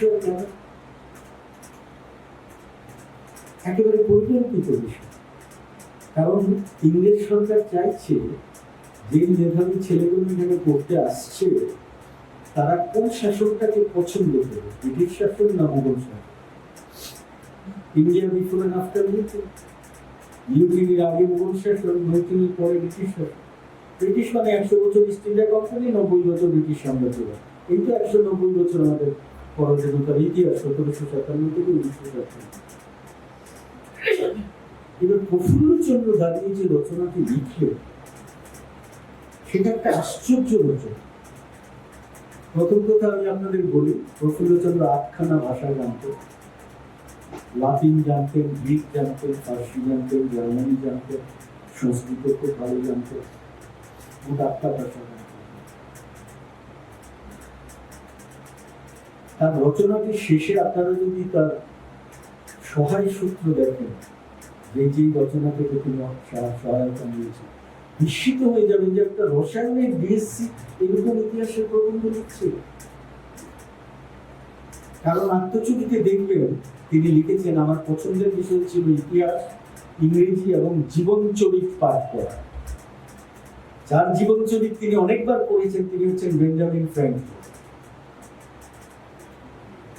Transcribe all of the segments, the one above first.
বিষয় জানা একেবারে পরিকল্পিত বিষয়। কারণ ইংরেজ সরকার চাইছে যে মেধাবী ছেলেগুলো এখানে পড়তে আসছে তারা কোন শাসকটাকে পছন্দ করে, ব্রিটিশ শাসন না মুঘল শাসন। ইন্ডিয়া বিফোর এন্ড আফটার মিউটিনির আগে মুঘল শাসন, মিউটিনির পরে ব্রিটিশ শাসন। ব্রিটিশ মানে 100 বছর ইস্ট ইন্ডিয়া কোম্পানি, 90 বছর ব্রিটিশ সাম্রাজ্য। এই তো 190 বছর আমাদের পরাধীনতার ইতিহাস, 1757 থেকে 1957। এবার প্রফুল্লচন্দ্র দাঁড়িয়ে যে রচনাটি লিখলেন সেটা একটা আশ্চর্য রচনা। প্রথম কথা আমি আপনাদের বলি, প্রফুল্লচন্দ্র 8খানা ভাষা জানতেন। লাতিন জানতেন, গ্রিক জানতেন, ফার্সি জানতেন, জার্মানি জানতেন, সংস্কৃত খুব ভালো জানতেন, মোট 8টা ভাষা জানতেন। তার রচনাটির শেষে আপনারা যদি তার সহায় সূত্র দেখেন, যে রচনা থেকে তিনি সহায়তা নিয়েছেন, নিশ্চিত হয়ে যাবেন যে একটা রসায়নের বিএসসি এরকম ইতিহাসের প্রবন্ধ লিখছে। কারণ আত্মজীবনীতে দেখবেন তিনি লিখেছেন, আমার পছন্দের বিষয় ছিল ইতিহাস, ইংরেজি এবং জীবনচরিত পাঠ করা। যার জীবনচরিত তিনি অনেকবার পড়েছেন তিনি হচ্ছেন বেঞ্জামিন ফ্র্যাঙ্কলিন।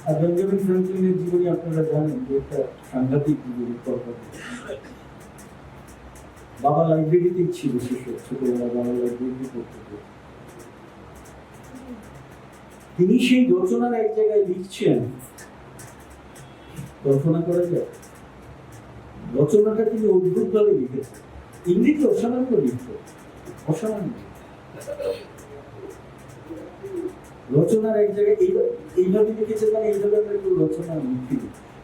আর বেঞ্জামিন ফ্র্যাঙ্কলিনের জীবনী আপনারা জানেন যে একটা সাংঘাতিক জীবনী। বাবা লাইব্রেরিতেই ছিল, ছোটবেলা বাবা লাইব্রেরিতে পড়তে। তিনি সেই রচনার এক জায়গায় লিখছেন, কল্পনা করা যায় রচনাটা তিনি অদ্ভুত ভাবে লিখেছেন। ইংরেজি অসামান্য লিখত, অসামান্য রচনার এক জায়গায় এইভাবে লিখেছে, মানে এইভাবে আমরা কেউ রচনা লিখি।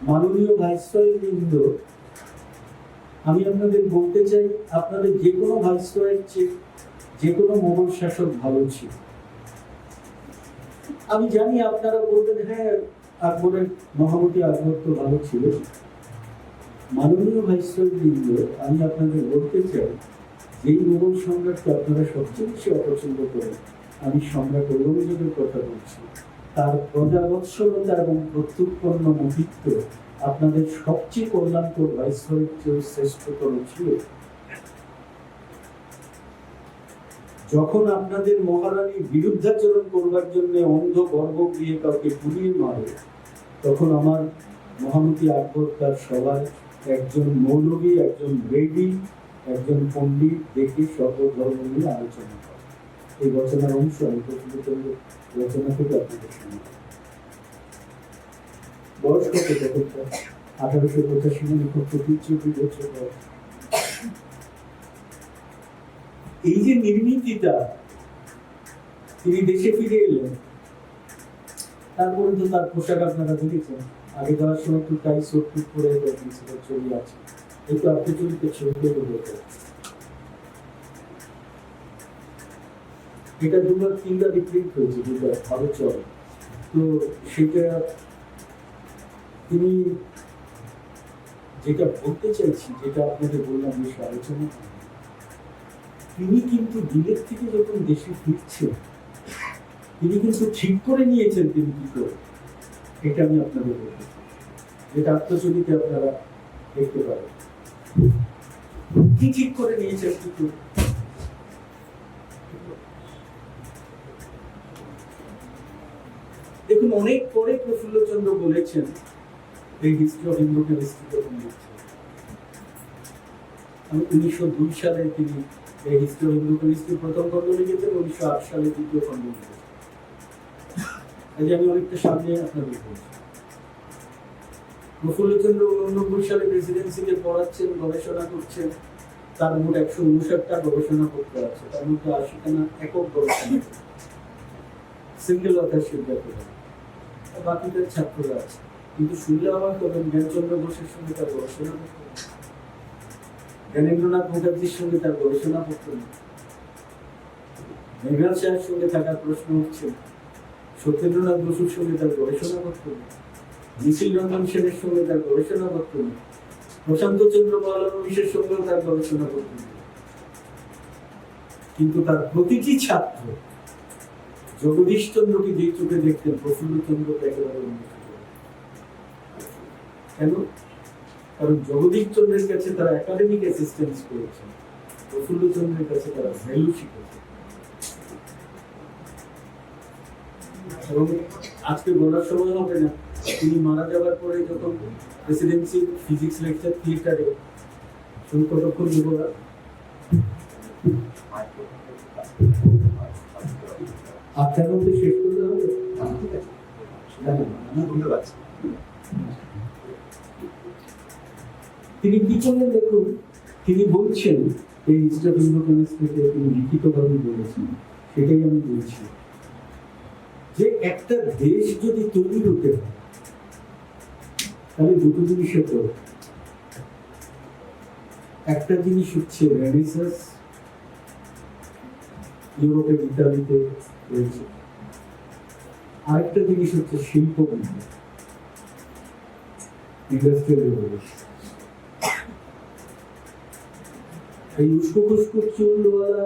মাননীয় ভাইসরয় বৃন্দ, আমি আপনাদের বলতে চাই, আপনাদের যে কোনো ভাইসরয়ের চেয়ে যে কোনো মোগল শাসক ভালো ছিল। আমি জানি আপনারা বলবেন হ্যাঁ আকবরের, মহামতি আকবর তো ভালো ছিল। মাননীয় ভাইসরয় বৃন্দ, আমি আপনাদের বলতে চাই, যেই মোগল সম্রাটকে আপনারা সবচেয়ে বেশি অপছন্দ করেন, আমি সম্রাট ঔরঙ্গজেবের কথা বলছি, তার প্রজাবৎসলতা এবং প্রত্যুৎপন্ন মহিত্ব আপনাদের সবচেয়ে কল্যাণকর ভাইসরয়ের চেয়ে শ্রেষ্ঠতর ছিল। যখন আপনাদের মহারানী বিরুদ্ধাচরণ করবার জন্য অন্ধ গর্ভগৃহে কাউকে পুড়িয়ে মারে, তখন আমার মহামতি আকবর তার সভায় একজন মৌলবী, একজন বেদি, একজন পণ্ডিত দেখে সর্বধর্ম নিয়ে আলোচনা করে। এই রচনার অংশ আমি প্রফুল্লচন্দ্র রচনা থেকে আপনাদের শুনি। বয়স কত তখন? 1885 মানে খুব 34 বছর বয়স। এই যে নির্মিতিটা, তিনি দেশে ফিরে এলেন, তারপরে তো তার পোশাক আপনারা দেখেছেন। আগে যাওয়ার সময় তো তাই সত্যি করে ছবি আছে, এই তো আপনি চলিতে ছবিতে হয়েছে। এটা 2-3টা রিপ্রিন্ট হয়েছে, 2টা ভালো চলে। তো সেটা তিনি যেটা বলতে চাইছি, যেটা আপনাদের বললাম বেশি আলোচনা, তিনি কিন্তু বিলেত থেকে যখন দেশে ফিরছেন তিনি কিন্তু ঠিক করে নিয়েছেন তিনি কি করে। এটা আমি আপনাদের বলতে চাই, যেটা আত্মজীবনীতে আপনারা দেখতে পারেন। কি ঠিক করে নিয়েছেন কি করে? দেখুন, অনেক পরে প্রফুল্লচন্দ্র বলেছেন এই হিস্ট্রি অফ ইন্ডো কেমিস্ট্রি যখন লিখছেন, 1902 সালে তিনি এই হিস্ট্রি অফ ইন্ডো কেমিস্ট্রি প্রথম খণ্ড লিখেছেন, 1908 সালে দ্বিতীয় খণ্ড লিখেছেন। আমি অনেকটা সামনে আপনাদের বলছি। প্রফুল্লচন্দ্র 89 সালে প্রেসিডেন্সিতে পড়াচ্ছেন, গবেষণা করছেন। তার মোট 159টা গবেষণা পত্র আছে, তার মধ্যে 80খানা একক গবেষণা, সিঙ্গেল অথারশিপ ব্যাপারে, বাকিদের ছাত্ররা আছে। কিন্তু শুনলে আমার তখন জ্ঞানচন্দ্র ঘোষের সঙ্গে তার গবেষণা করতে, জ্ঞানেন্দ্রনাথ মুখার্জির সঙ্গে তার গবেষণা করতে, মেঘনাথ শাহের সঙ্গে থাকার প্রশ্ন উঠছে, সত্যেন্দ্রনাথ বসুর সঙ্গে তার গবেষণা করতে, নিখিল রঞ্জন সেনের সঙ্গে তার গবেষণা করতে, প্রশান্ত চন্দ্র মহালনোবিশের সঙ্গেও তার গবেষণা করতে। কিন্তু তার প্রতিটি ছাত্র জগদীশ চন্দ্রকে যে চোখে দেখতেন, প্রফুল্লচন্দ্রকে একেবারে অন্য চোখে। কেন? কারণ জগদীশচন্দ্রের কাছে তারা একাডেমিক অ্যাসিস্ট্যান্স পেয়েছে, প্রফুল্লচন্দ্রের কাছে তারা ভ্যালু শিখেছে। এবং আজকে বলার সময় হবে না, তিনি মারা যাওয়ার পরে যখন প্রেসিডেন্সি ফিজিক্স লেকচার থিয়েটারে কতক্ষণ দেব, আপনার মধ্যে শেষ করতে হবে। তিনি কি করলেন দেখুন, তিনি বলছেন এই হিস্ট্রি অফ ইন্ডোকেমিস্ট্রিতে তিনি লিখিতভাবে বলেছেন, সেটাই আমি বলছি, যে একটা দেশ যদি তৈরি হতে হয় তাহলে দুটো জিনিসের দরকার। একটা জিনিস হচ্ছে রেনেসাঁস, ইউরোপের ইতালিতে রয়েছে। আরেকটা জিনিস হচ্ছে শিল্প বিপ্লব, ইন্ডাস্ট্রিয়াল রেভলিউশন। এই উস্কো খুস্কো চুলওয়ালা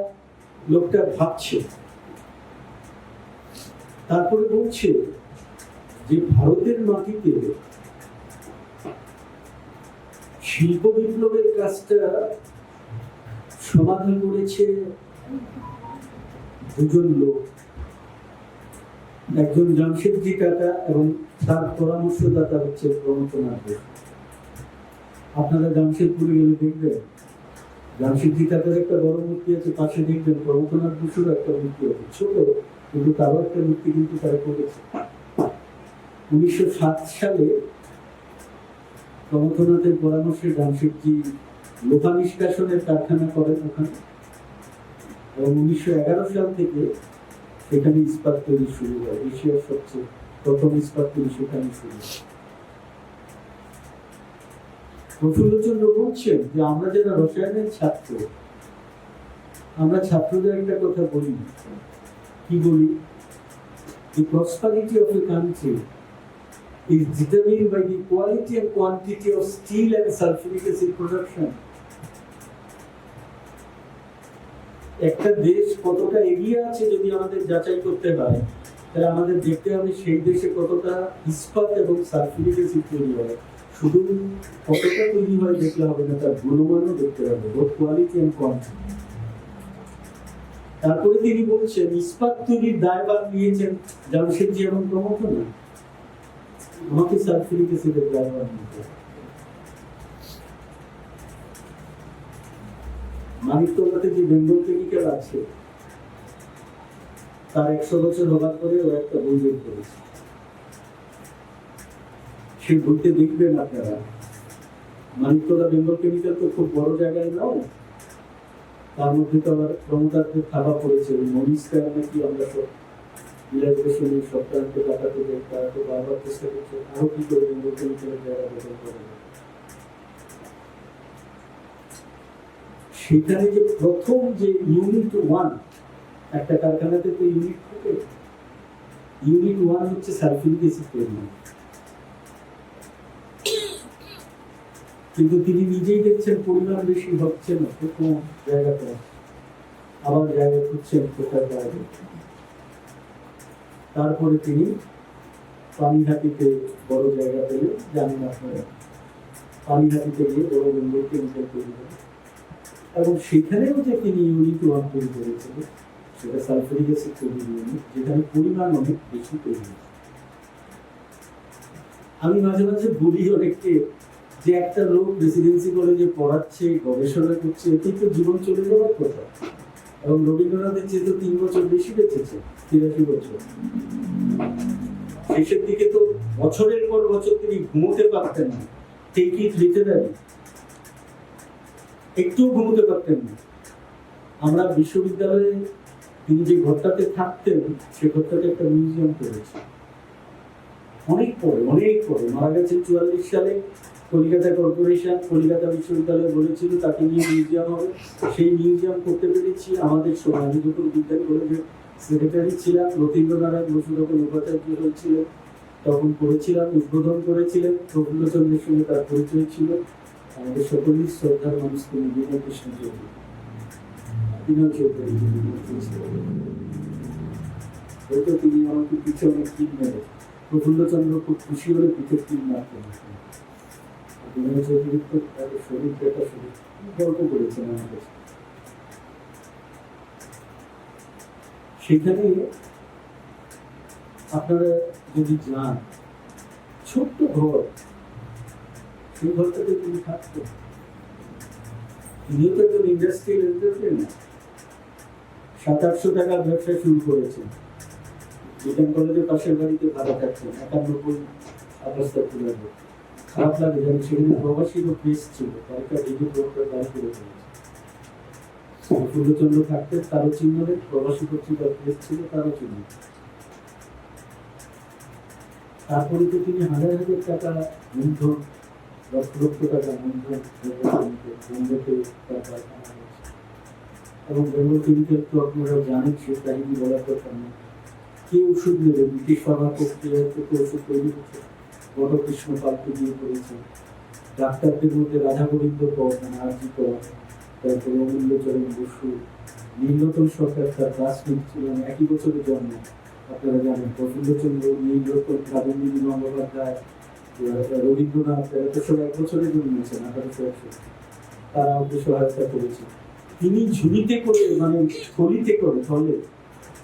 লোকটা ভাবছে, তারপরে বলছে যে ভারতের মাটিতে শিল্প বিপ্লবের কাজটা সমাধান করেছে দুজন লোক, একজন জামশেদজি টাটা এবং তার পরামর্শদাতা হচ্ছে প্রমথনাথ বসু। আপনারা জামশেদপুরে গেলে দেখবেন জামশেদজি টাটার একটা বড় মূর্তি আছে, পাশে দেখবেন প্রমথনাথ বসুর একটা মূর্তি আছে, ছোট কিন্তু তারও একটা মূর্তি কিন্তু তারা করেছে। 1907 সালে প্রমথনাথের পরামর্শে জামশেদজি লোহা নিষ্কাশনের কারখানা করেন ওখানে, এবং 1911 সাল থেকে সেখানে ইস্পাত তৈরি শুরু হয়। এশিয়ার সবচেয়ে প্রথম ইস্পাত তৈরি সেখানে শুরু হয়। প্রফুল্লচন্দ্র বলছেন যে আমরা যারা রসায়নের ছাত্র, আমরা ছাত্রদের একটা কথা বলি, কি বলি? The prosperity of a country is determined by the quality and quantity of steel and sulfuric acid production. একটা দেশ কতটা এগিয়ে আছে যদি আমাদের যাচাই করতে হয়, তাহলে আমাদের দেখতে হবে সেই দেশে কতটা ইস্পাত এবং সালফিউরিক অ্যাসিড তৈরি হয়। শুধু কতটা তৈরি হয় দেখলে হবে না, তার গুণমানও দেখতে হবে, বোথ কোয়ালিটি এন্ড কোয়ান্টিটি। তারপরে তিনি বলছেন ইস্পাত তৈরির দায়ভার নিয়েছেন জামশেদজি এবং প্রমথনাথ, আমাকে সালফিউরিক অ্যাসিডের দায়ভার নিতে হবে। মানিকতলাতে যে বেঙ্গল কেমিক্যাল আছে তার 100 বছর হবার পরে ও একটা বই বের করেছে, সেই বইতে দেখবেন আপনারা মানিকতলা বেঙ্গল কেমিক্যাল তো খুব বড় জায়গায় নাও, তার মধ্যে তো আবার প্রমোটারদের থাবা পড়েছে, মরিচকার নাকি আমরা সব ইলাস্ট্রেশনের সপ্তাহান্তে কাটাতে যাই, তারা তো বারবার চেষ্টা করছে আরো কি করে বেঙ্গল কেমিক্যালের জায়গা দখল করে। সেখানে যে প্রথম যে ইউনিট 1, একটা কারখানাতে তো ইউনিট থাকে, ইউনিট 1 হচ্ছে সালফিউরিক অ্যাসিড তৈরি। কিন্তু তিনি নিজেই দেখছেন পরিমাণ বেশি হচ্ছে না, তো কম জায়গাতে আবার জায়গা খুঁজছেন কোথায় জায়গা। তারপরে তিনি পানিহাটিতে বড় জায়গা পেলে, জানেন আপনারা, পানিহাটিতে গিয়ে বড় বেঙ্গল কেমিক্যাল তৈরি করে, এবং সেখানেও যে তিনি ইউনিট 1 তৈরি করেছিলেন সেটা সালফিউরিক অ্যাসিড তৈরি ইউনিট, যেখানে পরিমাণ অনেক বেশি তৈরি হয়েছে। আমি মাঝে মাঝে বলি অনেককে যে একটা লোক প্রেসিডেন্সি কলেজে পড়াচ্ছে, গবেষণা করছে, এতেই তো জীবন চলে যাওয়ার কথা। এবং রবীন্দ্রনাথের চেয়ে তো 3 বছর বেশি বেঁচেছে, 83 বছর। শেষের দিকে তো বছরের পর বছর তিনি ঘুমোতে পারতেন না, টেক ইট লিটারালি, একটু ঘুমোতে পারতেন না। আমরা বিশ্ববিদ্যালয়ে তিনি যে ঘরটাতে থাকতেন সে ঘরটাতে একটা মিউজিয়াম করেছে, অনেক পরে মারা গেছেন 44 সালে। কলকাতা কর্পোরেশন কলকাতা বিশ্ববিদ্যালয় বলেছিল তাকে নিয়ে মিউজিয়াম হবে, সেই মিউজিয়াম করতে পেরেছি আমাদের সময়। আমি যখন বিজ্ঞান কলেজের সেক্রেটারি ছিলাম, রথীন্দ্রনারায়ণ বসু যখন উপাচার্য হয়েছিলেন তখন করেছিলাম, উদ্বোধন করেছিলেন, প্রফুল্লচন্দ্রের সঙ্গে তার পরিচয় ছিল। আমাদের সকলেই শ্রদ্ধার মানুষ তিনি বিনয় কৃষ্ণ চৌধুরী, হয়তো তিনি আমাকে পিছনে অনেক টিম মেরে, প্রফুল্লচন্দ্র খুব খুশি হলে পিঠের টিম মারতেন। বিনয় চৌধুরী তো তাদের শরীর একটা শরীর গল্প করেছেন আমার কাছে। সেখানে আপনারা যদি যান, ছোট্ট ঘর, সেই ঘরটাতে তিনি থাকতেন। তিনিও তো একজন ইন্ডাস্ট্রিয়াল এন্টারপ্রেনার। 700-800 টাকার ব্যবসা শুরু করেছেন। বিজ্ঞান কলেজের পাশের বাড়িতে ভাড়া থাকছেন, 91-28 খারাপ লাগে যেন সেখানে প্রবাসীরও প্লেস ছিল, তারকা ভিডিও প্রোগ্রাম বাড়ি করে ফেলেছে। পূর্ণচন্দ্র থাকতেন, তারও চিহ্ন নেই, প্রবাসী পত্রিকার প্লেস ছিল, তারও চিহ্ন। তারপরে তো তিনি হাজার হাজার টাকা মূলধন, লক্ষ লক্ষ টাকা মূলধন বোম্বেতে তার কারখানা হয়েছে। এবং বেঙ্গল কেমিক্যাল তো আপনারা জানেন, সে কাহিনী বলার কথা নেই। কে ওষুধ নেবে? ব্রিটিশ ফার্মা প্রক্রিয়া থেকে ওষুধ তৈরি হচ্ছে, বটকৃষ্ণ পালকে দিয়ে করেছে। ডাক্তারদের মধ্যে রাধা গোবিন্দ কর, আরজি কর, তারপরে অমূল্যচরণ বসু, নীলরতন সরকার তার ক্লাসমেট ছিলেন, একই বছরে জন্ম। আপনারা জানেন প্রফুল্লচন্দ্র, নীলরতন, কাদম্বিনী গঙ্গোপাধ্যায়, রবীন্দ্রনাথ, এরা তো সব এক বছরে জন্মেছেন, 1861। তারা ওকে সহায়তা করেছে। তিনি ঝুড়িতে করে, মানে থলিতে করে,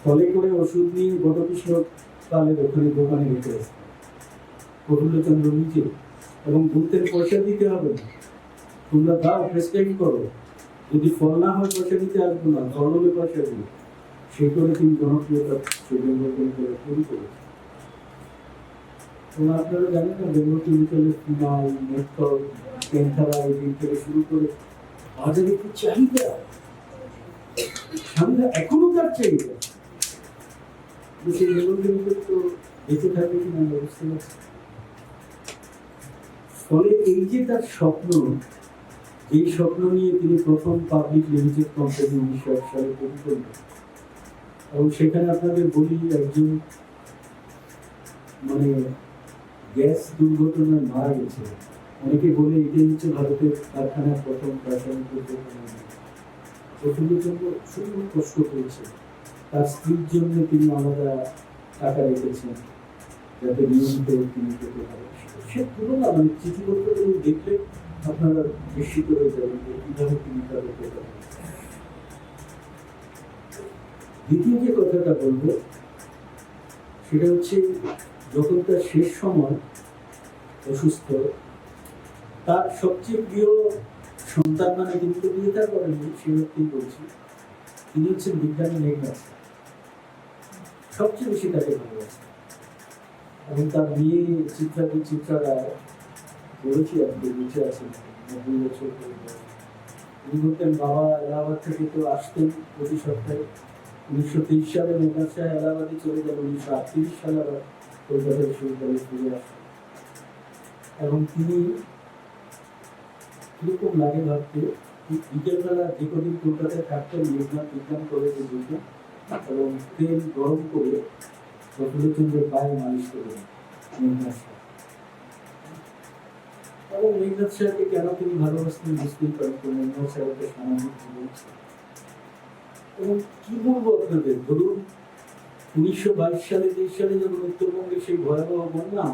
থলে করে ওষুধ নিয়ে বটকৃষ্ণ পালের ওখানে দোকানে রেখে আসতেন প্রফুল্লচন্দ্র নিজে, এবং বলতেন পয়সা দিতে হবে না, তোমরা দাও, প্রেসক্রাইব করো, যদি ফল না হয় পয়সা দিতে আসবো না, ফল হলে পয়সা দিই। সেই করে তিনি জনপ্রিয়তা বেঙ্গল কেমিক্যাল তৈরি করেছেন। তোমরা আপনারা জানেন না, বেঙ্গল কেমিক্যালের ফিনাল, মেথল, প্যান্থারা এই থেকে শুরু করে বাজারে কি চাহিদা, সামনে এখনো তার চাহিদা। সেই বেঙ্গল কেমিক্যাল তো বেঁচে থাকবে কিনা বুঝতে পারছি। ফলে এই যে তার স্বপ্ন, এই স্বপ্ন নিয়ে তিনি প্রথম পাবলিক লিমিটেড কোম্পানি 1901 সালে তৈরি করলেন। এবং সেখানে আপনাদের বলি, একজন মানে গ্যাস দুর্ঘটনায় মারা গেছে। অনেকে বলে এটাই হচ্ছে ভারতের কারখানার প্রথম রাসায়নিক দুর্ঘটনা। প্রফুল্লচন্দ্র শুধু কষ্ট করেছে, তার স্ত্রীর জন্য তিনি আলাদা টাকা রেখেছেন যাতে নিয়মিত তিনি পেতে পারেন। সে তুলনা মানে চিঠিপত্রগুলো দেখলে আপনারা বিস্মিত হয়ে যাবেন যে কিভাবে তিনি তাদের পেতে পারেন। দ্বিতীয় যে কথাটা বলবো সেটা হচ্ছে, যখন তার শেষ সময় অসুস্থ, তার সবচেয়ে প্রিয় সন্তান, মানে তিনি তো বিয়ে তার করেননি, সে ব্যক্তি বলছি, তিনি হচ্ছেন বিজ্ঞানী মেঘনাথ। সবচেয়ে বেশি তাকে ভালোবাসেন। এবং তার মেয়ে চিত্রা রায় বলেছি, আপনি বেঁচে আছেন 90 বছর। তিনি বলতেন, বাবা এলাহাবাদ থেকে তো আসতেন প্রতি সপ্তাহে। 1923 সালে মেঘনাথ সাহা এলাহাবাদে চলে যান, 1938 সালে আবার কলকাতা বিশ্ববিদ্যালয়ে ফিরে আসেন। এবং তিনি কিরকম লাগে ভাবতে, বিকেলবেলা যে কদিন কলকাতায় থাকতেন, মেঘনাথ বিজ্ঞান কলেজে বসেন এবং তেল গরম করে প্রফুল্লচন্দ্রের পায়ে মালিশ করে মেঘনাথ সাহা। এবং মেঘনাথ সাহাকে কেন তিনি ভালোবাসতেন বুঝতেই পারেন, তো মেঘনাথ সাহাকে সামাজিক জীবন ছিল। এবং কি বলবো আপনাদের, ধরুন 1922 সালে 23 সালে যখন উত্তরবঙ্গে সেই ভয়াবহ বন্যা,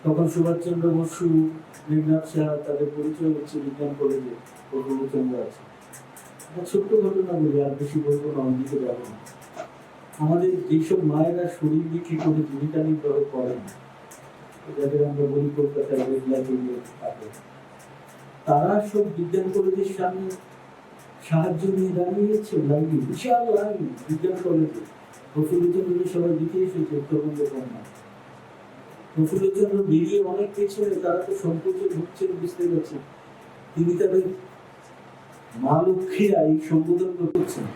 তখন সুভাষচন্দ্র বসু, মেঘনাথ সাহা, তাদের পরিচয় হচ্ছে বিজ্ঞান কলেজে, প্রফুল্লচন্দ্র আছে। ছোট্ট ঘটনা বলি, আর বেশি বলবো না, অন্যদিকে যাবো না। আমাদের যেসব মায়েরা শরীর বিক্রি করে জীবিকা নির্বাহ করেন, যাদের আমরা বলি কলকাতায় থাকে, তারা সব বিজ্ঞান কলেজের সামনে সাহায্য নিয়ে দাঁড়িয়েছে, লাইনে, বিশাল লাইন বিজ্ঞান কলেজে। প্রফুল্লচন্দ্রকে সবাই দিতে এসেছে উত্তরবঙ্গের বন্যা। প্রফুল্লচন্দ্র বেরিয়ে অনেক পেছনে, তারা তো সংকোচে ভুগছেন, বুঝতে পারছে। তিনি তাদের মা লক্ষ্মীরা এই সম্বোধন করছেন,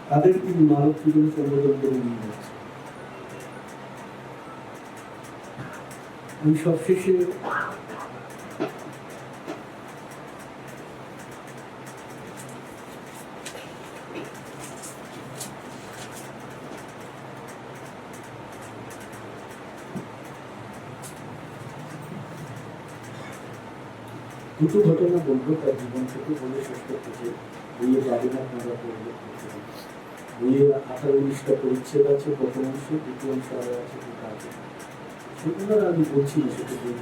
তাদের তিনি মা লক্ষ্মী বলে সম্বোধন করে নিয়ে যাচ্ছেন। আমি সবশেষে দুটো ঘটনা বলবো তার জীবন থেকে, বলে শেষ করতে চাই। বইয়ে যাবে না আপনারা পড়লে, বইয়ে 18-19টা পরিচ্ছেদ আছে, প্রথম অংশ, দ্বিতীয় অংশ আরো আছে, দুটো আছে। সেগুলো আমি বলছি না, সেটা বই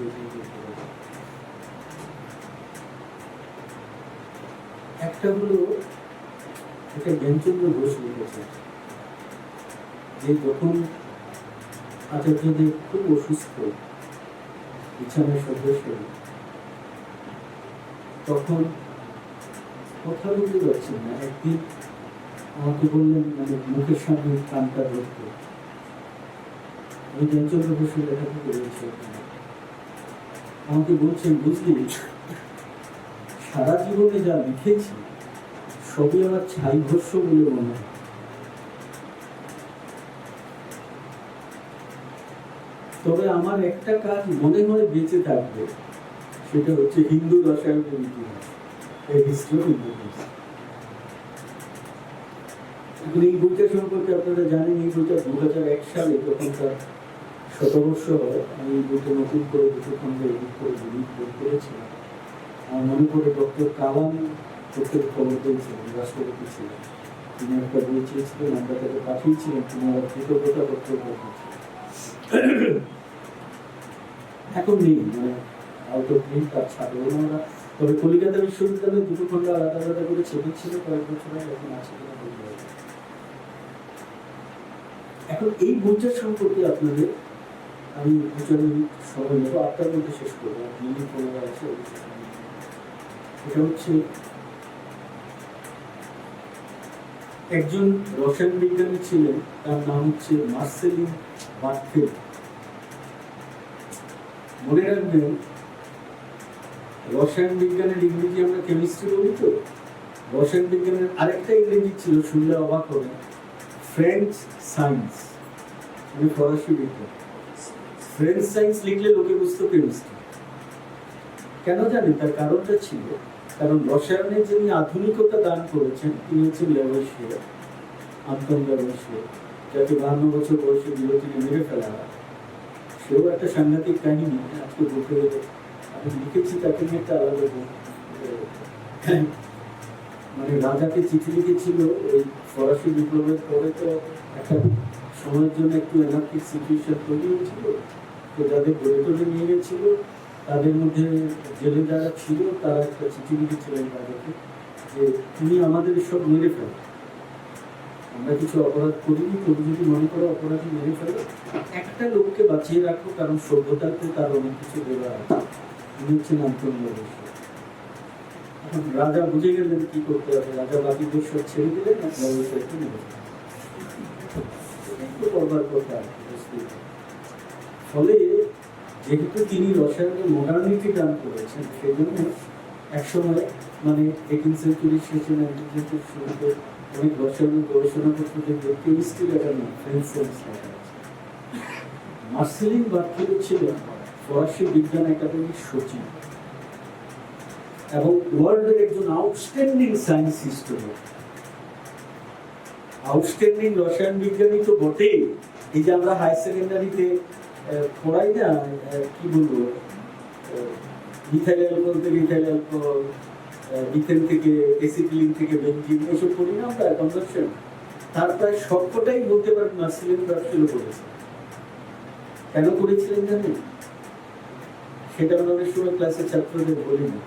একটা হলো, এটা জ্ঞানচন্দ্র ঘোষ লিখেছে যে যখন আচার্যদেব খুব অসুস্থ, বিছানায় সদস্য, তখন কথা বলতে পারছেন না। একদিন আমাকে বললেন, মানে মুখের সামনে কানটা ধরতে, আমি জ্ঞানচন্দ্র ঘোষের লেখাটা করেছি। আমাকে বলছেন, বুঝলি, সারা জীবনে যা লিখেছি সবই আমার ছাই ভস্য বলে মনে হয়। তবে আমার একটা কাজ মনে হয় বেঁচে থাকবে, সেটা হচ্ছে হিন্দু রসায়নের ইতিহাস, হিস্ট্রি অফ হিন্দু। এই বইটা সম্পর্কে আপনারা জানেন, এই বইটা 2001 সালে যখন তার শতবর্ষ হয়, আমি এই বইটা নতুন করে দুটো খন্ডে এডিট করে বই করেছিলাম। আমার মনে পড়ে ডক্টর কালাম প্রত্যেক খবর পেয়েছিলেন, রাষ্ট্রপতি ছিলেন, তিনি একটা বই চেয়েছিলেন, আমরা তাকে পাঠিয়েছিলেন, তিনি আমার কৃতজ্ঞতা পত্র পাঠিয়েছিলেন। এখন নেই, মানে আউট অফ প্রিন্ট, তার ছাড়বো না আমরা। তবে কলিকাতা বিশ্ববিদ্যালয়ে দুটো খন্ড আলাদা আলাদা করে ছেপেছিল কয়েক বছর আগে, এখন আছে কিনা বলতে হবে। এখন এই বইটার সম্পর্কে আপনাদের আমি সময় নেব, 8টার মধ্যে শেষ করবো, মিনিট 15 আছে। এটা হচ্ছে একজন রসায়ন বিজ্ঞানী ছিলেন, তার নাম হচ্ছে মার্সেলিন বার্থেল। মনে রাখবেন, রসায়ন বিজ্ঞানের ইংরেজি আমরা কেমিস্ট্রি বলি, তো রসায়ন বিজ্ঞানের আরেকটা ইংরেজি ছিল, শুনলে অবাক হবে, ফ্রেঞ্চ সায়েন্স, মানে ফরাসি বিজ্ঞান। ফ্রেঞ্চ সায়েন্স লিখলে লোকে বুঝতো কেমিস্ট্রি। কেন জানেন? তার কারণটা ছিল, কারণ রসায়নে যিনি আধুনিকতা দান করেছেন তিনি হচ্ছেন ল্যাভোইসিয়ার, আন্তন ল্যাভোইসিয়ার, যাকে 52 বছর বয়সে গিলোটিনে মেরে ফেলা হয়। সেও একটা সাংঘাতিক কাহিনী, আজকে বলতে গেলে আমি লিখেছি তাকে নিয়ে একটা আলাদা বই। মানে রাজাকে চিঠি লিখেছিল, ওই ফরাসি বিপ্লবের পরে তো একটা সময়ের জন্য একটু অ্যানার্কিক সিচুয়েশন তৈরি হয়েছিল, তো যাদের ধরে ধরে নিয়ে গেছিল তাদের মধ্যে জেলে যারা ছিল তারা একটা চিঠি লিখেছিলেন রাজাকে যে তুমি আমাদের সব মেরে ফেলো, আমরা কিছু অপরাধ করিনি, তুমি যদি মনে করো অপরাধী মেরে ফেলো, একটা লোককে বাঁচিয়ে রাখো, কারণ সভ্যতাতে তার অনেক কিছু দেওয়া আছে। তিনি হচ্ছেন আন্তন ল্যাভোইসিয়ার। এখন রাজা বুঝে গেলেন কি করতে হবে, রাজা বাকিদের সব ছেড়ে দিলেন, ল্যাভোইসিয়ারকে মেরে ফেলেন। করবার কথা। ফলে যেহেতু তিনি রসায়নের মডার্নিটি দান করেছেন, সেই জন্য একসময়, মানে 18th সেঞ্চুরির শেষে 19th সেঞ্চুরির শুরুতে অনেক রসায়নের গবেষণাপত্র দেখবে কেমিস্ট্রি লেখা নেই, ফ্রেঞ্চ সায়েন্স লেখা আছে। মার্সেলিন বার্থেল ছিলেন ফরাসি বিজ্ঞান একাডেমির সচিব এবং ওয়ার্ল্ডের একজন আউটস্ট্যান্ডিং সায়েন্স হিস্টোরিয়ান। আউটস্ট্যান্ডিং রসায়ন বিজ্ঞানী তো বটেই, এই যে আমরা হাই সেকেন্ডারিতে পড়াই না, কি বলবো, মিথাইল অ্যালকোহল থেকে ইথাইল অ্যালকোহল, মিথেন থেকে এসিটিলিন থেকে বেনজিন, এসব পড়ি না আমরা কনভার্সন, তার প্রায় সবকটাই বলতে পারেন মার্সেলিন বার্থেল করেছে। কেন করেছিলেন জানেন? সেটা আমরা অনেক সময় ক্লাসে ছাত্রদের বলি না,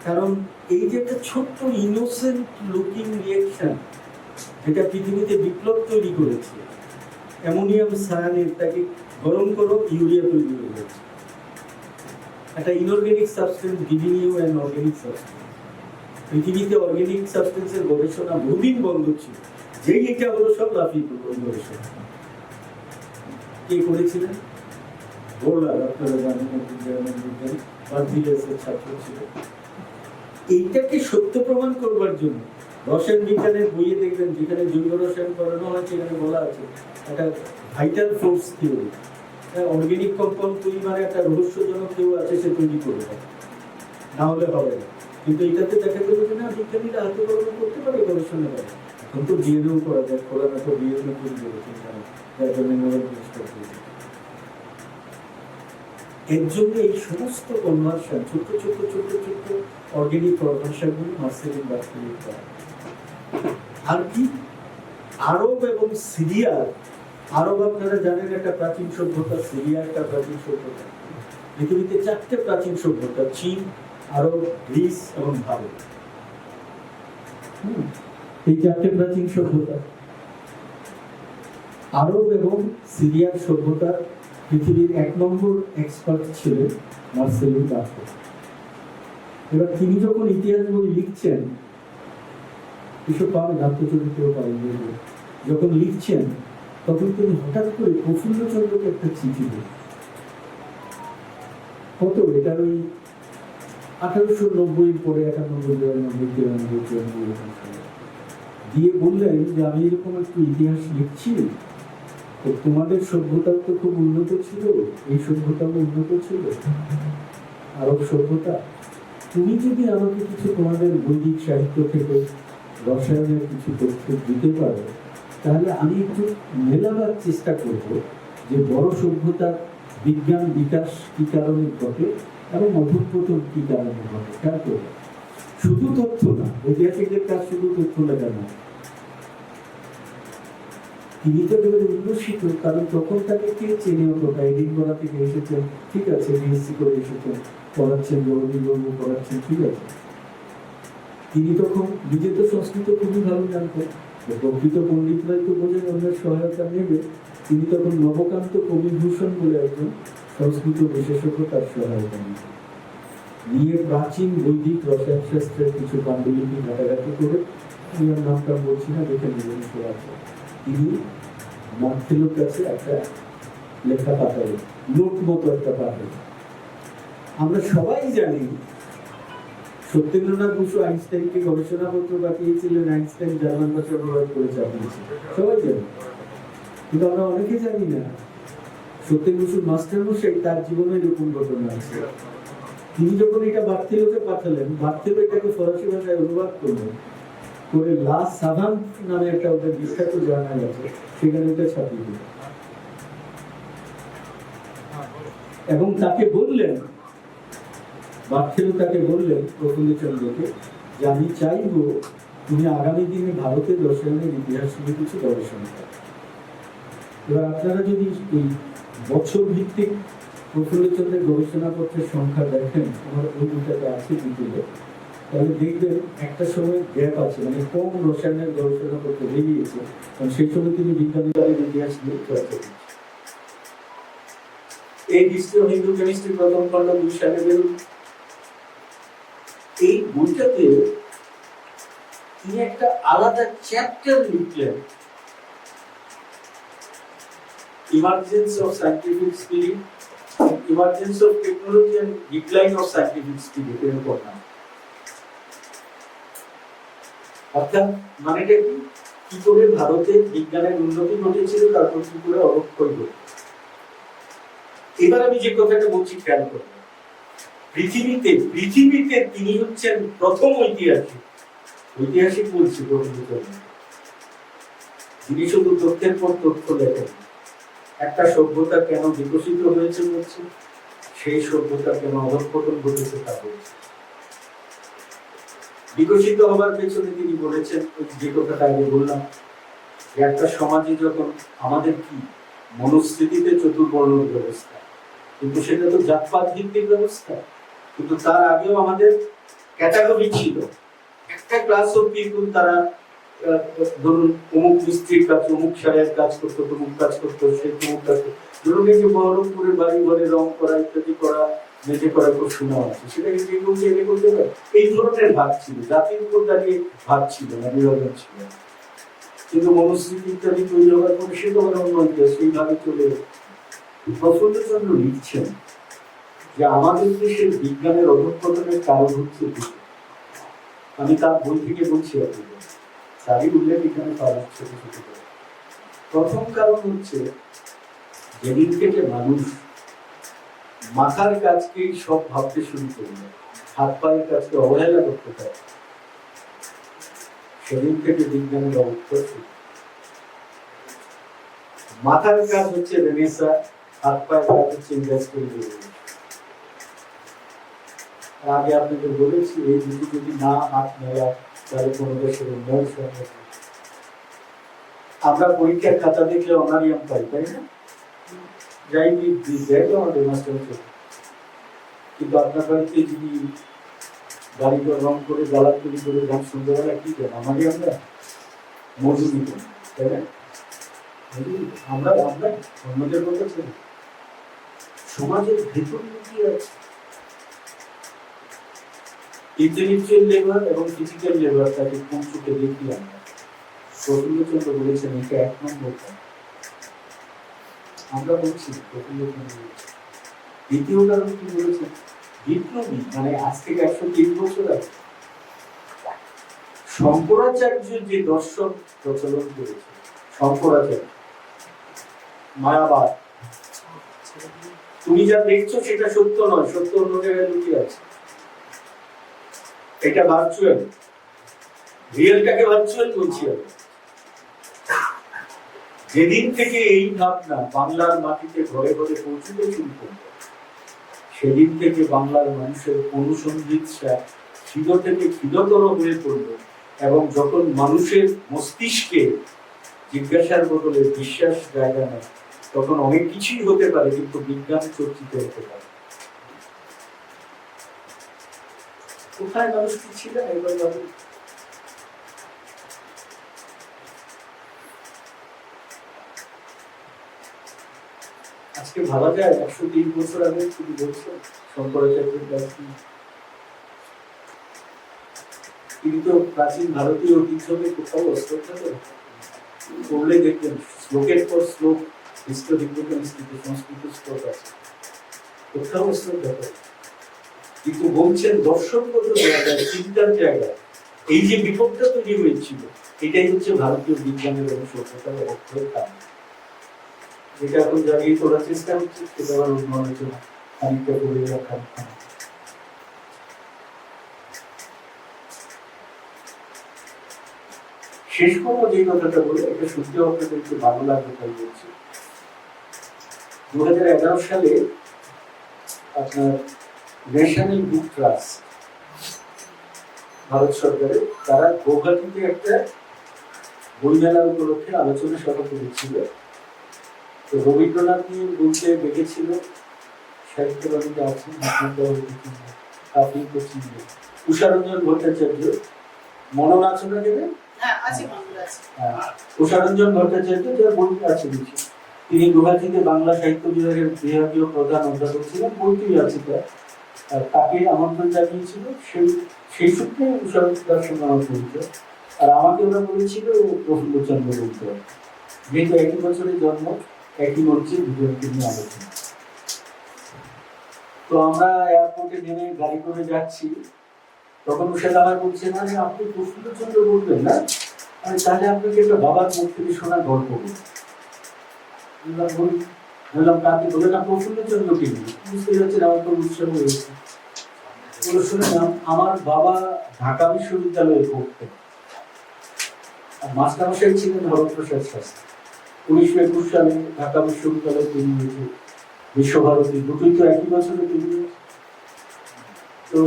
কারণ এই যে একটা ছোট্ট ইনোসেন্ট লুকিং রিঅ্যাকশন যেটা পৃথিবীতে বিপ্লব তৈরি করেছে, অ্যামোনিয়াম সায়ানেট, তাকে গরম করো, ইউরিয়া তৈরি হয়ে যাচ্ছে, একটা inorganic substance giving you an organic substance. পৃথিবীতে অর্গানিক সাবস্টেন্সের গবেষণা বহুদিন বন্ধ ছিল, যেই এটা হলো সব লাফিয়ে পড়লো গবেষণা। কে করেছিলেন? বোর্লার, আপনারা জানেন, জার্মান বিজ্ঞানী, বার্থিলিয়াসের ছাত্র ছিল। এইটাকে সত্য প্রমাণ করবার জন্য রসায়ন বিজ্ঞানের বইয়ে দেখবেন, যেখানে জৈব রসায়ন পড়ানো হয় সেখানে বলা আছে একটা vital force theory, organic compound তৈরি মানে একটা রহস্যজনক কেউ আছে, সে তৈরি করবে, না হলে হবে না। কিন্তু এটাতে দেখা যাবে যে না, বিজ্ঞানীরা হাতে কলমে করতে পারে, গবেষণা করে। এখন তো ডিএনএও করা যায়, করা না তো ডিএনএ তৈরি করেছেন, যার জন্য নোবেল পুরস্কার পেয়েছে। এর জন্য এই সমস্ত কনভার্সন, ছোট্ট ছোট্ট ছোট্ট ছোট্ট অর্গানিক কনভার্সনগুলি মার্সেলিন বার্থেলের করা। আর কি, আরব এবং সিরিয়া, আরব আপনারা জানেন একটা প্রাচীন সভ্যতা, সিরিয়া একটা প্রাচীন সভ্যতা। পৃথিবীতে 4টে প্রাচীন সভ্যতা, চীন, আরব, গ্রিস এবং ভারত। এই চারটে প্রাচীন সভ্যতা। আরব এবং সিরিয়ার সভ্যতার পৃথিবীর 1 নম্বর এক্সপার্ট ছিলেন মার্সেলো দাফো। এবার তিনি যখন ইতিহাস বই লিখছেন, এসব পাবেন, আত্মচরিত্র পাবেন, যখন লিখছেন তখন তিনি হঠাৎ করে প্রফুল্লচন্দ্রকে একটা চিঠি দেন। কত, এটার ওই 1890 পরে 91 দিয়ে বললেন যে আমি এরকম একটু ইতিহাস লিখছি, তো তোমাদের সভ্যতাও তো খুব উন্নত ছিল, এই সভ্যতাও উন্নত ছিল, আরব সভ্যতা। তুমি যদি আমাকে কিছু তোমাদের বৈদিক সাহিত্য থেকে রসায়নের কিছু তথ্য দিতে পারো, তাহলে আমি একটু মেলাবার চেষ্টা করব যে বড় সভ্যতার বিজ্ঞান বিকাশ কি কারণে ঘটে এবং অধঃপতন কি কারণে ঘটে। খেয়াল করবে, শুধু তথ্য না, ঐতিহাসিকদের কাজ শুধু তথ্য লেখা না। তিনি তো একেবারে উল্লসিত, কারণ তখন তাকে কে চেনে, ওটা এডিনবরা থেকে এসেছেন, ঠিক আছে, বিএসসি করে এসেছেন, পড়াচ্ছেন, জগদীশবাবু পড়াচ্ছেন, ঠিক আছে। তিনি তখন নিজে তো সংস্কৃত খুবই ভালো জানতেন, প্রকৃত পণ্ডিতরাই তো বোঝেন অন্যের সহায়তা নেবে। তিনি তখন নবকান্ত কবিভূষণ বলে একজন সংস্কৃত বিশেষজ্ঞ তার সহায়তা নিয়ে প্রাচীন বৈদিক রসায়ন শাস্ত্রের কিছু পাণ্ডুলিপি ঘাটাঘাটি করে, আমি আর নামটা বলছি না, দেখে নেবেন আছে, তিনি মার্সেলোর কাছে একটা লেখা পাঠালেন, নোট মতো একটা পাঠালেন। আমরা সবাই জানি সত্যেন্দ্রনাথ বসু আইনস্টাইনকে গবেষণাপত্র পাঠিয়েছিলেন, আইনস্টাইন জার্মান ভাষা ব্যবহার করে চাপিয়েছে, সবাই জানি। কিন্তু আমরা অনেকে জানি না সত্যেন বসুর মাস্টারমশাই তার জীবনে এরকম ঘটনা আছে। তিনি যখন এটা বার্থেলোকে পাঠালেন, বার্থেলো এটাকে ফরাসি ভাষায় অনুবাদ করলেন, করে লা সাভান্ট নামে একটা ওদের বিখ্যাত জার্নাল আছে, সেখানে ওটা ছাপিয়ে দিল এবং তাকে বললেন, বার্থেলো তাকে বললেন প্রফুল্লচন্দ্রকে, যে আমি চাইবো তুমি আগামী দিনে ভারতের রসায়নের ইতিহাস নিয়ে কিছু গবেষণা করো। এবার আপনারা যদি এই বছর ভিত্তিক প্রফুল্লচন্দ্রের গবেষণাপত্রের সংখ্যা দেখেন, আমার ওই দুটাতে আছে বিপুলে, তাহলে দেখবেন একটা সময় গ্যাপ আছে, মানে কম রসায়নের গবেষণাপত্র বেরিয়েছে, কারণ সেই সময় তিনি বিজ্ঞানীদের ইতিহাস নিয়ে চর্চা করছেন। এই হিস্ট্রি অফ হিন্দু কেমিস্ট্রি প্রথম খণ্ড 2 সালে বেরোল। এই বইটাতে তিনি একটা আলাদা চ্যাপ্টার লিখলেন, emergence of scientific spirit, emergence of technology and decline of scientific spirit এর উপর নাম। অর্থাৎ মানেটা কি করে ভারতের বিজ্ঞানের উন্নতি ঘটেছিল, তারপর কি করে অবক্ষয় ঘটে। এবার আমি যে কথাটা বলছি খেয়াল করবেন, পৃথিবীতে তিনি হচ্ছেন প্রথম ঐতিহাসিক বলছি যিনি শুধু তথ্যের পর তথ্য লেখেন। একটা সভ্যতা কেন বিকশিত হয়েছে বলছে, সেই সভ্যতা কেন অধঃপতন ঘটেছে তা বলছে। বিকশিত হবার পেছনে তিনি বলেছেন যে কথাটা আগে বললাম, যে একটা সমাজে যখন আমাদের কি মনুস্মৃতিতে চতুর্বর্ণ ব্যবস্থা, কিন্তু সেটা তো জাতপাত ভিত্তিক ব্যবস্থা, কিন্তু তার আগেও আমাদের ক্যাটাগরি ছিল। একটা ক্লাস অফ পিপল, তারা ধরুন অমুক মিস্ত্রির কাজ, অমুক সারের কাজ করতো, তমুক কাজ করতো, সে তমুক কাজ করতো। ধরুন এই যে বহরমপুরের বাড়ি ঘরে রং করা ইত্যাদি করা, মেঝে করা খুব শোনা আছে, সেটা কিন্তু এনে করতে পারে। এই ধরনের ভাগ ছিল, জাতির উপর দাঁড়িয়ে ভাগ ছিল না, বিভাজন ছিল। কিন্তু মনুস্মৃতি ইত্যাদি তৈরি হওয়ার পরে সে তো অন্য ইতিহাস সেইভাবে চলে। প্রফুল্লচন্দ্র লিখছেন যে আমাদের দেশের বিজ্ঞানের অধঃপতনের কারণ হচ্ছে, আমি তার বই থেকে বলছি আপনাদের, তারই উল্লেখ এখানে পাওয়া যাচ্ছে। প্রথম কারণ হচ্ছে, যেদিন থেকে মানুষ মাথার কাজকেই সব ভাবতে শুরু করবে, হাত পায়ের কাজকে অবহেলা করতে পারে, সেদিন থেকে বিজ্ঞানের অবক্ষয় শুরু। মাথার কাজ হচ্ছে রেনেসা, হাত পায়ের কাজ হচ্ছে ইন্ডাস্ট্রি। আগে আপনাদের বলেছি, এই দুটি যদি না হাত মেলা, তাহলে কোনো দেশের উন্নয়ন সম্ভব। আমরা পরীক্ষার খাতা দেখলে অনারিয়াম পাই, তাই না? যাই দেখো আমাদের মাস্টার, কিন্তু আপনার বাড়িতে যদি গাড়ি রং করে জ্বালাতলি করে গান সন্ধ্যাবেলা কি দেন আমাকে আমরা মজুরি করি, তাই না? আমরা আমরা অন্যদের কথা ছিল সমাজের ভেতর কি আছে ইন্টেলেকচুয়াল লেবার এবং ফিজিক্যাল লেবার তাকে কোন চোখে দেখি আমরা। প্রফুল্লচন্দ্র বলেছেন এটা 1 নম্বর। আমরা বলছি প্রফুল্লচন্দ্র বলেছেন। দ্বিতীয় কারণ কি বলেছেন? বিপ্লবী মানে আজ থেকে 103 বছর আগে শঙ্করাচার্য যে দর্শন প্রচলন করেছে, শঙ্করাচার্য মায়াবাদ, তুমি যা দেখছো সেটা সত্য নয়, সত্য অন্য জায়গায় লুকিয়ে আছে। এটা ভার্চুয়াল, রিয়েলটাকে ভার্চুয়াল বলছি আমি। যেদিন থেকে এই ভাবনা বাংলার মাটিতে ঘরে ঘরে পৌঁছতে শুরু করল, সেদিন থেকে বাংলার মানুষের অনুসন্ধিৎসা খিদ থেকে খিদতর হয়ে পড়ল, এবং যখন মানুষের মস্তিষ্কে জিজ্ঞাসার বদলে বিশ্বাস জায়গা নেয়, তখন অনেক কিছুই হতে পারে, কিন্তু বিজ্ঞান চর্চিত হতে পারে। কোথায় মানুষ কি ছিলেন এবার ভাবুন। আজকে ভাবা যায় 103 বছর আগে তুমি বলছো শঙ্করাচার্যের কাছে তিনি তো প্রাচীন ভারতীয় ঐতিহ্যকে কোথাও অশ্রদ্ধা করেন। পড়লে দেখবেন শ্লোকের পর শ্লোক সংস্কৃত শ্লোক আছে, কোথাও অশ্রদ্ধা করে। কিন্তু বলছেন দর্শনগত জায়গায়, চিন্তার জায়গায় এই যে বিপদটা তৈরি হয়েছিল, এটাই হচ্ছে ভারতীয় বিজ্ঞানের এবং সভ্যতার অক্ষয়ের কারণ। যেটা এখন জাগিয়ে তোলার চেষ্টা হচ্ছে, সেটা আবার অন্য আলোচনা খানিকটা করে রাখার। শেষ করবো যে কথাটা বলে, এটা শুনতে আপনাদের একটু ভালো লাগবে তাই বলছি। 2011 সালে আপনার ন্যাশনাল বুক ট্রাস্ট ভারত সরকারের, তারা গৌহাটিতে একটা বইমেলার উপলক্ষে আলোচনা সভা করেছিল। তো রবীন্দ্রনাথ নিয়ে বলতে দেখেছিল, সাহিত্যবাদীতে আছেন আপনি তো চিনবেন, উষারঞ্জন ভট্টাচার্য। মনোনাচনা দেবে উষারঞ্জন ভট্টাচার্য, যার বই আছে কিছু। তিনি গৌহাটিতে বাংলা সাহিত্য বিভাগের বিভাগীয় প্রধান অধ্যাপক ছিলেন, বইটি আছে তাকে আমন্ত্রণ জানিয়েছিল। সেই সূত্রে উষারঞ্জনের সঙ্গে আমার পরিচয়। আর আমাকে ওরা বলেছিল প্রফুল্লচন্দ্র বলতে, যেহেতু একই বছরে জন্ম, একই মঞ্চে দুজনকে নিয়ে আলোচনা। তো আমরা এয়ারপোর্টে নেমে গাড়ি করে যাচ্ছি, তখন উষা আমার বলছে, মানে আপনি প্রফুল্লচন্দ্র বলবেন না, মানে তাহলে আপনাকে একটা বাবার মুখ থেকে শোনা গল্প বললাম। কাকে বলে না, প্রফুল্লচন্দ্রকে নিয়ে। বুঝতে যাচ্ছেন আমার তো উৎসাহ হয়েছে। শুনে নাম, আমার বাবা ঢাকা বিশ্ববিদ্যালয়ে পড়তেন, মাস্টারমশাই ছিলেন হরপ্রসাদ শাস্ত্রী। 1921 সালে ঢাকা বিশ্ববিদ্যালয়ে তৈরি হয়েছে, বিশ্বভারতী দুটোই তো একই বছরে তৈরি হয়েছে। তো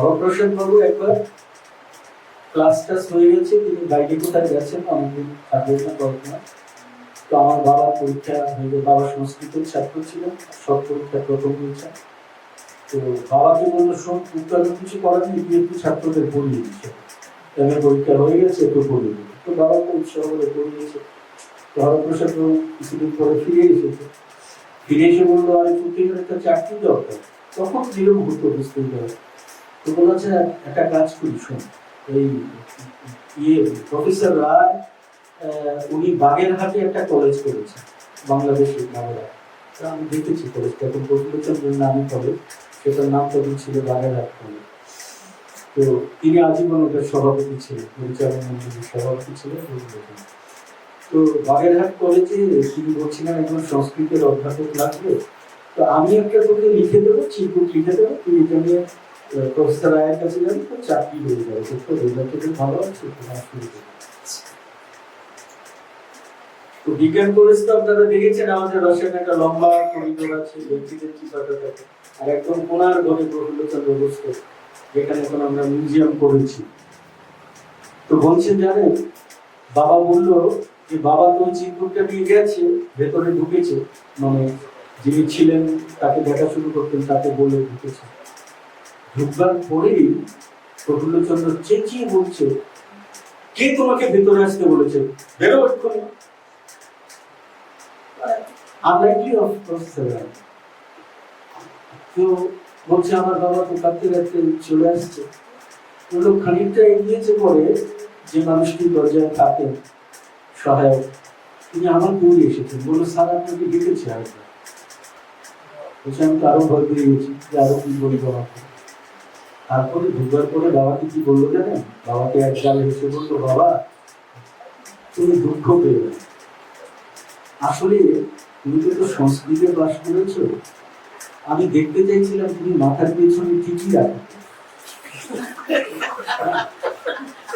হরপ্রসাদ বাবু একবার ক্লাস টাস হয়ে গেছে, তিনি বাইরে কোথায় গেছেন, অনেকদিন থাকবেন না কল্পনা। তো আমার বাবার পরীক্ষা হয়ে, বাবা সংস্কৃতের ছাত্র ছিলেন, সব পরীক্ষা প্রথম হয়েছে। তো বাবাকে বললো, শোন উত্তর কিছু করার নেই, তুই একটু ছাত্রদের পড়িয়ে দিচ্ছে, এমএ পরীক্ষা হয়ে গেছে, একটু পড়িয়ে দিল। তো বাবাকে উৎসাহ করে পড়িয়েছে। তো হরপ্রসাদ বাবু কিছুদিন পরে ফিরে এসেছে, ফিরে এসে বললো, আরে তুই একটা চাকরি দরকার। তখন যেরকম হতো বুঝতেই পারে। তো বলেছে একটা কাজ করি, শোন, এই প্রফেসর রায় উনি বাগেরহাটে একটা কলেজ করেছেন, বাংলাদেশের বাগেরহাট। আমি দেখেছি কলেজটা, এখন প্রফুল্লচন্দ্রের নামই কলেজ, সেটার নাম তখন ছিল বাগেরহাট কলেজ। তো তিনি আজীবন ওটার সভাপতি ছিলেন, পরিচালনা মন্ডলীর সভাপতি ছিলেন। তো বাগেরহাট কলেজে তিনি বলছিলেন একজন সংস্কৃতের অধ্যাপক লাগবে, তো আমি একটা তোকে লিখে দেবো, চিরকুট লিখে দেবো, তুই এটা নিয়ে প্রফেসর রায়ের কাছে যাবি, তো চাকরি হয়ে যাবে, তো রেজাল্ট ভালো আছে। তো বিজ্ঞান কলেজ তো আপনারা দেখেছেন, আমাদের রসায়ন একটা লম্বা করিডোর আছে, আর একদম কোনার ঘরে প্রফুল্লচন্দ্র বসত, যেখানে এখন আমরা মিউজিয়াম করেছি। তো বলছেন জানেন, বাবা বললো যে বাবা তো ওই চিরকুটটা নিয়ে গেছে, ভেতরে ঢুকেছে, মানে যিনি ছিলেন তাকে দেখা শুরু করতেন, তাকে বলে ঢুকেছে। ঢুকবার পরেই প্রফুল্লচন্দ্র চেঁচিয়ে বলছে, কে তোমাকে ভেতরে আসতে বলেছে, বেরো এক্ষুনি। Unlikely of course. তো বলছে আমার বাবা তো কাঁদতে কাঁদতে চলে আসছে। লোক খানিকটা এগিয়েছে পরে, যে মানুষটি দরজায় থাকেন সহায়ক, তিনি আমার দৌড়ে এসেছেন, বললো স্যার আপনাকে ডেকেছে। আরেকবার বলছে আমি তো আরো ভয় পেয়ে গেছি যে আরো কি বলবো আমাকে। তারপরে ঢুকবার পরে বাবাকে কি বললো জানেন? বাবাকে এক গাল হেসে বললো, বাবা তুমি দুঃখ পেয়ে না, আসলে তুমি তো সংস্কৃতে বাস করেছো, আমি দেখতে চাইছিলাম তুমি মাথার পেছনে ঠিকই রাখো,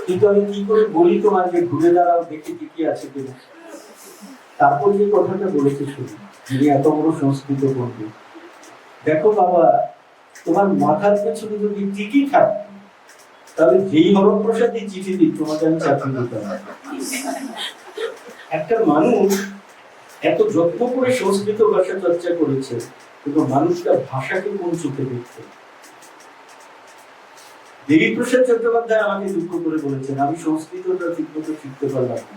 কিন্তু আমি কি করে বলি তোমাকে ঘুরে দাঁড়াও দেখি ঠিকই আছে কিনা। তারপর যে কথাটা বলেছে শুনি, যিনি এত বড় সংস্কৃত পণ্ডিত, দেখো বাবা তোমার মাথার পেছনে যদি ঠিকই থাকে, তাহলে যেই হরপ্রসাদই চিঠি দিই তোমাকে আমি চাকরি দিতে হবে। একটা মানুষ এত যত্ন করে সংস্কৃত ভাষা চর্চা করেছে, কিন্তু মানুষটা ভাষাকে কোন চোখে দেখছে। দেবীপ্রসাদ চট্টোপাধ্যায় আমাকে দুঃখ করে বলেছেন, আমি সংস্কৃতটা ঠিক মতো শিখতে পারলাম না।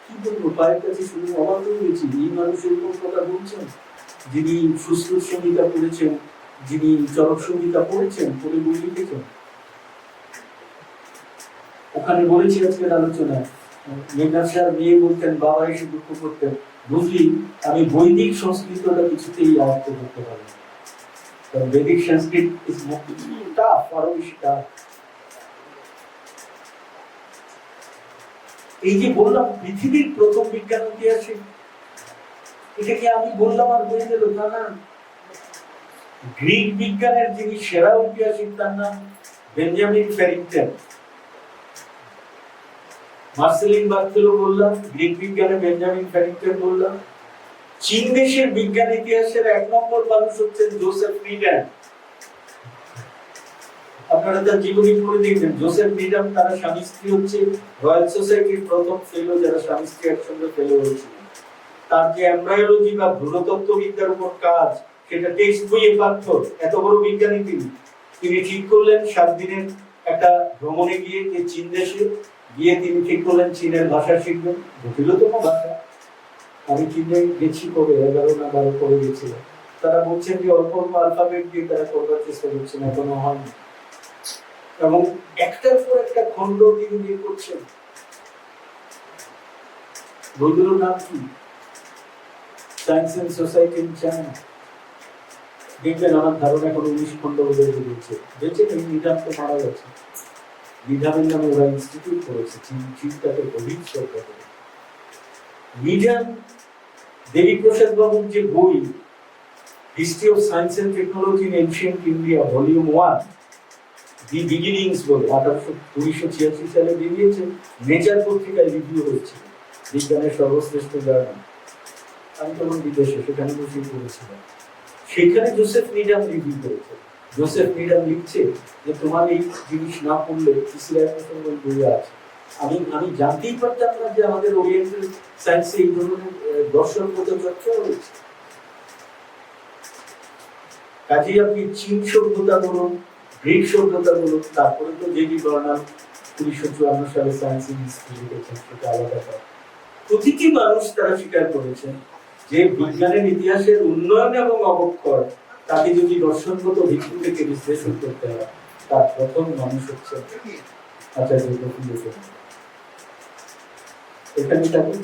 কি বলবো, পায়ের কাছে শুনে অবাক হয়ে গেছি, এই মানুষ এরকম কথা বলছেন, যিনি সুশ্রুত সংহিতা পড়েছেন, যিনি চরক সংহিতা পড়েছেন, পড়ে বই লিখেছেন। ওখানে বলেছি আজকের আলোচনায়, মেঘনাথ স্যার মেয়ে বলতেন, বাবা এসে দুঃখ করতেন, বুঝলি আমি বৈদিক সংস্কৃতটা কিছুতেই আয়ত্ত করতে পারি না, কারণ বৈদিক সংস্কৃত ইজ টাফ, আরো বেশি টাফ। এই যে বললাম পৃথিবীর প্রথম বিজ্ঞান ঐতিহাসিক, এটাকে আমি বললাম আর হয়ে গেল তা না। গ্রিক বিজ্ঞানের যিনি সেরা ঐতিহাসিক তার নাম বেঞ্জামিন ফ্যারিংটন। মার্সেলিন বার্থেলো বললাম, গ্রিক বিজ্ঞানে বেঞ্জামিন ফ্যারিংটন বললাম। চীন দেশের বিজ্ঞান ইতিহাসের 1 নম্বর মানুষ হচ্ছেন জোসেফ নিডাম। আপনারা তার জীবনী পড়ে দেখবেন, জোসেফ নিডাম তার স্বামী স্ত্রী হচ্ছে রয়্যাল সোসাইটির প্রথম ফেলো, যারা স্বামী স্ত্রী একসঙ্গে ফেলো হয়েছিল। তার যে এমব্রায়োলজি বা ভ্রূণতত্ত্ববিদ্যার উপর কাজ, সেটা টেক্সট বইয়ে পাঠ্য। এত বড় বিজ্ঞানী তিনি ঠিক করলেন 7 দিনের একটা ভ্রমণে গিয়ে যে চীন দেশে গিয়ে তিনি ঠিক করলেন চীনের ভাষা শিখবেন, জটিলতম ভাষা। আমি চীনে গেছি কবে 11 না 12 করে গেছিলাম। তারা বলছেন যে অল্প অল্প আলফাবেট দিয়ে তারা করবার চেষ্টা করছেন, এখনো হয়নি। এবং একটার পর একটা খণ্ড তিনি বের করছেন। বইগুলোর নাম কি? Science and society in China. দেখবেন আমার ধারণা এখন 19 খণ্ড বোধহয় বেরিয়েছে। বেঁচে নেই, নিজাম তো মারা গেছে। নিজামের নামে ওরা ইনস্টিটিউট করেছে, চীনটাকে গভীর শ্রদ্ধা করে। নিজাম দেবীপ্রসাদ বাবুর যে বই history of science and technology in ancient India volume 1, the beginnings বলে 1986 সালে বেরিয়েছে, নেচার পত্রিকায় রিভিউ হয়েছিল, বিজ্ঞানের সর্বশ্রেষ্ঠ জার্নাল। আমি তখন বিদেশে, সেখানে বসে পড়েছিলাম। সেখানে জোসেফ নিডাম রিভিউ করেছে। জোসেফ নিডাম লিখছে যে তোমার এই জিনিস না পড়লে ইসরায়েলের বই আছে। আমি জানতেই পারতাম না যে আমাদের ওরিয়েন্টাল সায়েন্সে এই ধরনের দর্শনগত চর্চা হয়েছে। কাজেই আপনি চীন সভ্যতা বলুন, গ্রিক সভ্যতা বলুন, তারপরে তো জেডি বার্নার 1954 সালে সায়েন্স ইন হিস্ট্রি লিখেছেন, সেটা আলাদা কথা। প্রতিটি মানুষ তারা স্বীকার করেছেন যে বিজ্ঞানের ইতিহাসের উন্নয়ন এবং অবক্ষয় তাকে যদি দর্শনগত ভিত্তি থেকে বিশ্লেষণ করতে হয়, তার প্রথম মানুষ হচ্ছে আচার্য প্রফুল্ল চন্দ্র। এখানে থাকুন।